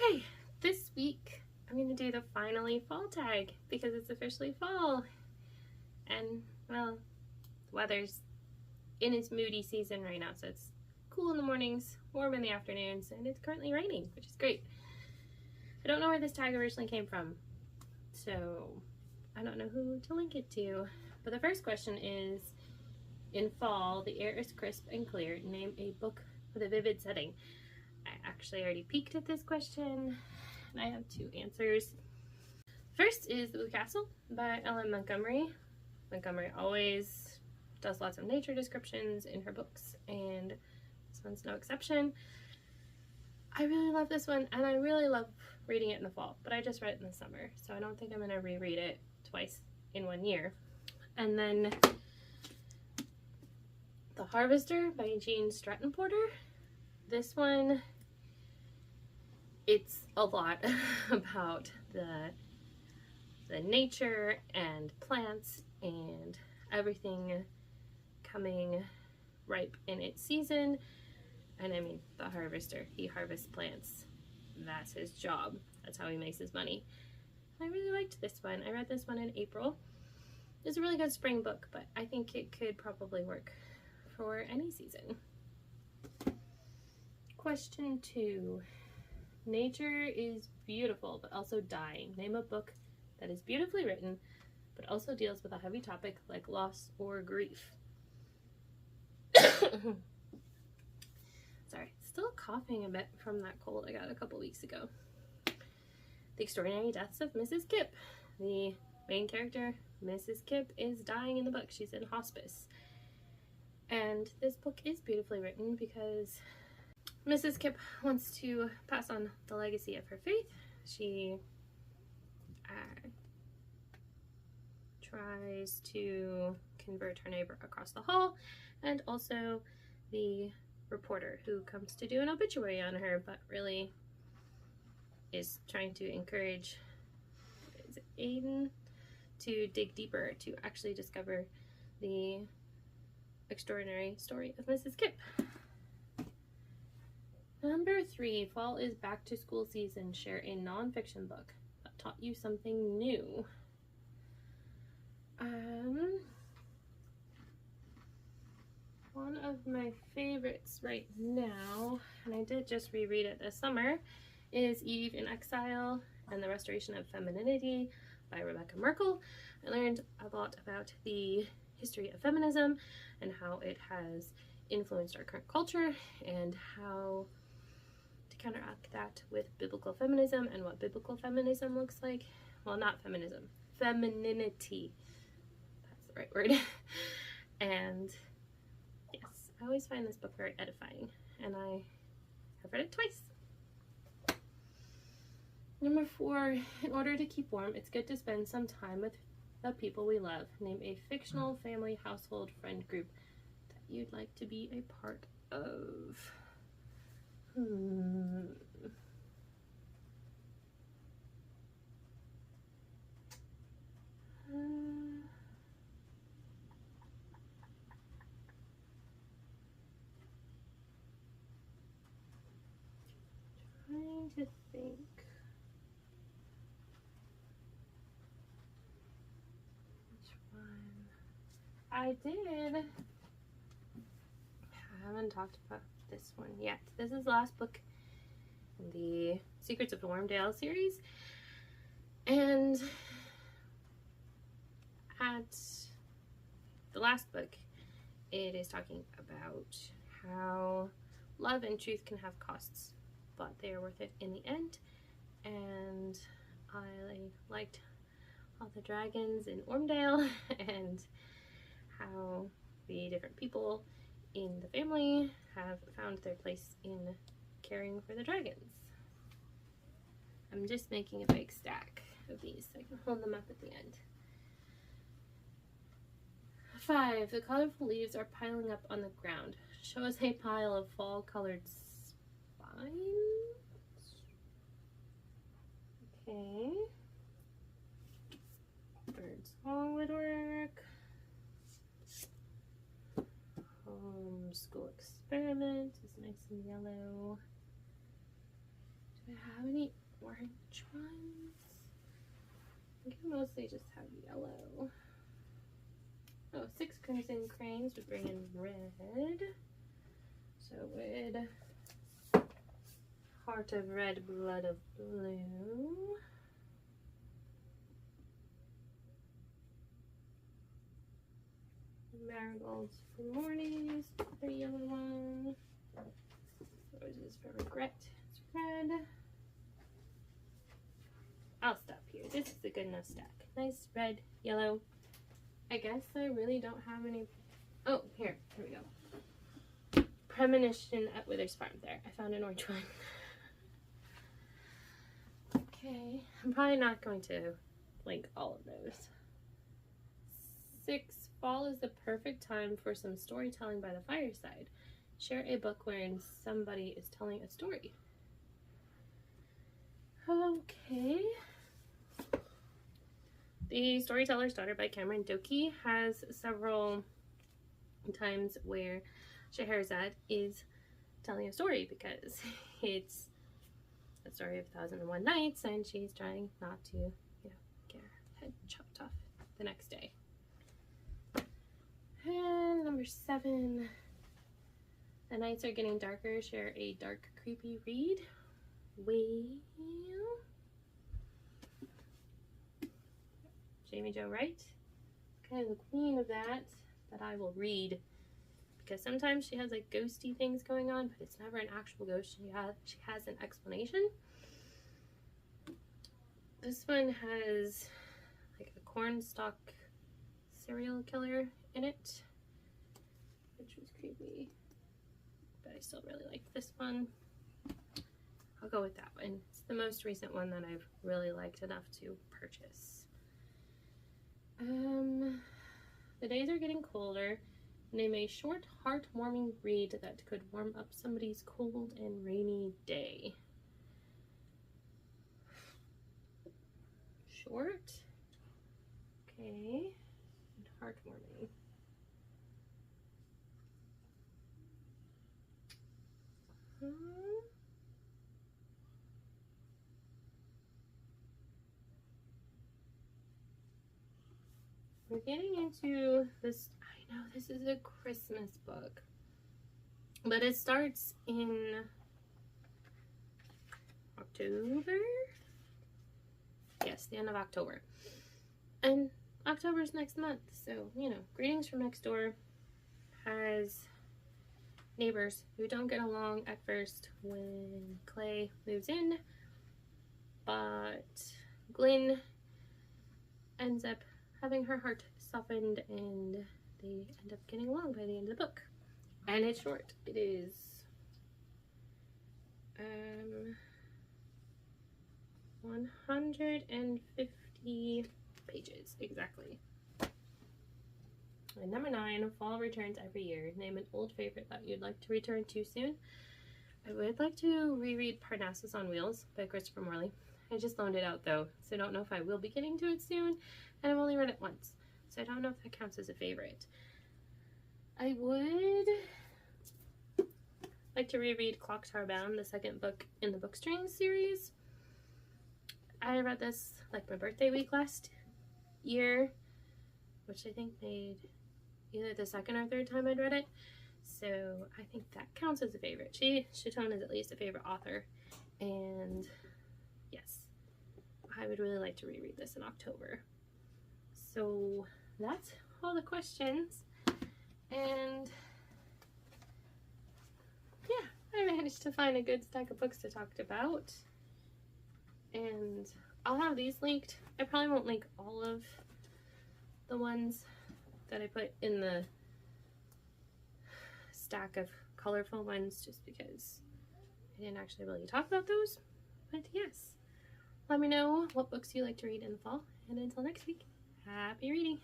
Okay, this week I'm going to do the finally fall tag because it's officially fall. And, well, the weather's in its moody season right now, so it's cool in the mornings, warm in the afternoons, and it's currently raining, which is great. I don't know where this tag originally came from, so I don't know who to link it to. But the first question is, in fall, the air is crisp and clear. Name a book with a vivid setting. I actually already peeked at this question, and I have two answers. First is The Blue Castle by Ellen Montgomery. Montgomery always does lots of nature descriptions in her books, and this one's no exception. I really love this one, and I really love reading it in the fall, but I just read it in the summer, so I don't think I'm going to reread it twice in 1 year. And then The Harvester by Jean Stratton Porter. This one, it's a lot about the nature and plants and everything coming ripe in its season. And I mean, the harvester, he harvests plants. That's his job. That's how he makes his money. I really liked this one. I read this one in April. It's a really good spring book, but I think it could probably work for any season. Question 2. Nature is beautiful, but also dying. Name a book that is beautifully written, but also deals with a heavy topic like loss or grief. Sorry, still coughing a bit from that cold I got a couple weeks ago. The Extraordinary Deaths of Mrs. Kipp. The main character, Mrs. Kipp, is dying in the book. She's in hospice. And this book is beautifully written because Mrs. Kipp wants to pass on the legacy of her faith. She tries to convert her neighbor across the hall, and also the reporter who comes to do an obituary on her, but really is trying to encourage Aiden to dig deeper to actually discover the extraordinary story of Mrs. Kipp. Number 3, fall is back to school season. Share a non-fiction book that taught you something new. One of my favorites right now, and I did just reread it this summer, is Eve in Exile and the Restoration of Femininity by Rebecca Merkel. I learned a lot about the history of feminism and how it has influenced our current culture and how to counteract that with biblical feminism and what biblical feminism looks like. Well, not feminism, femininity. That's the right word. And yes, I always find this book very edifying, and I have read it twice. Number 4, in order to keep warm, it's good to spend some time with the people we love. Name a fictional family, household, friend group that you'd like to be a part of. Trying to think. Which one? I haven't talked about this one yet. This is the last book in the Secrets of Wormdale series. And at the last book, it is talking about how love and truth can have costs, but they are worth it in the end. And I liked all the dragons in Wormdale and how the different people in the family have found their place in caring for the dragons. I'm just making a big stack of these so I can hold them up at the end. 5, the colorful leaves are piling up on the ground. Show us a pile of fall colored spines. Okay. Bird song would work. Homeschool experiment is nice and yellow. Do I have any orange ones? I think I mostly just have yellow. Oh, 6 crimson cranes would bring in red. So would heart of red, blood of blue. Marigolds for mornings, the yellow one. Roses for regret, it's red. I'll stop here. This is a good enough stack. Nice red, yellow. I guess I really don't have any. Oh, here we go. Premonition at Withers Farm. There, I found an orange one. Okay, I'm probably not going to link all of those. 6. Fall is the perfect time for some storytelling by the fireside. Share a book wherein somebody is telling a story. Okay. The Storyteller's Daughter by Cameron Doki has several times where Scheherazade is telling a story because it's a story of 1001 Nights and she's trying not to, get her head chopped off the next day. And number 7, the nights are getting darker. Share a dark, creepy read. Well, Jamie Jo Wright, kind of the queen of that I will read, because sometimes she has like ghosty things going on, but it's never an actual ghost. She has an explanation. This one has like a cornstalk serial killer in it, which was creepy, but I still really like this one. I'll go with that one. It's the most recent one that I've really liked enough to purchase. The days are getting colder. Name a short, heartwarming read that could warm up somebody's cold and rainy day. Short. Okay. And heartwarming. We're getting into this. I know this is a Christmas book, but it starts in October. Yes, the end of October. And October's next month, so Greetings from Next Door has neighbors who don't get along at first when Clay moves in, but Glenn ends up having her heart softened and they end up getting along by the end of the book. And it's short. It is 150 pages exactly. And number 9, fall returns every year. Name an old favorite that you'd like to return to soon. I would like to reread Parnassus on Wheels by Christopher Morley. I just loaned it out though, so I don't know if I will be getting to it soon, and I've only read it once, so I don't know if that counts as a favorite. I would like to reread Clock Tower Bound, the second book in the Bookstrings series. I read this like my birthday week last year, which I think made either the second or third time I'd read it, so I think that counts as a favorite. Chaton is at least a favorite author, and yes, I would really like to reread this in October. So that's all the questions, and yeah, I managed to find a good stack of books to talk about, and I'll have these linked. I probably won't link all of the ones that I put in the stack of colorful ones just because I didn't actually really talk about those, but yes, let me know what books you like to read in the fall, and until next week, happy reading!